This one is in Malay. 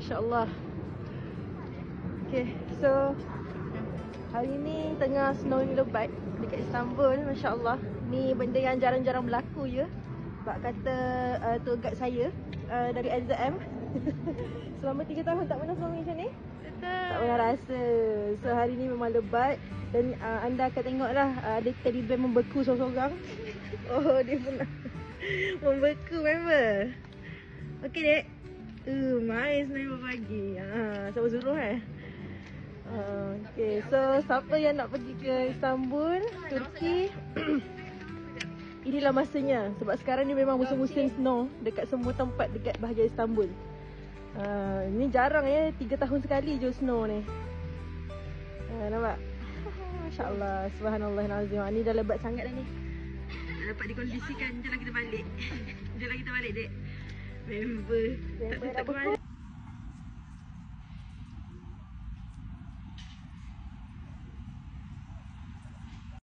Masya Allah. Okay, so hari ni tengah snowing lebat dekat Istanbul. Masya Allah. Ni benda yang jarang-jarang berlaku je. Sebab kata tour guide saya dari NZM. Selama 3 tahun tak pernah snowing macam ni? Tak pernah rasa. So hari ni memang lebat. Dan anda akan tengok lah ada teddy bear membeku seorang-seorang. Oh, dia pernah membeku member. Okay dek. Main sebenarnya pagi. Sama suruh okay, so siapa yang nak pergi ke Istanbul, Turki, inilah masanya. Sebab sekarang ni memang musim-musim snow dekat semua tempat dekat bahagian Istanbul. Ini jarang 3 tahun sekali je snow ni. Nampak? Masya Allah, subhanallahilazim. Ni dah lebat sangat dah ni. Dah dapat dikondisikan. Jom lah kita balik. Jom lah kita balik dek. Member tak beku.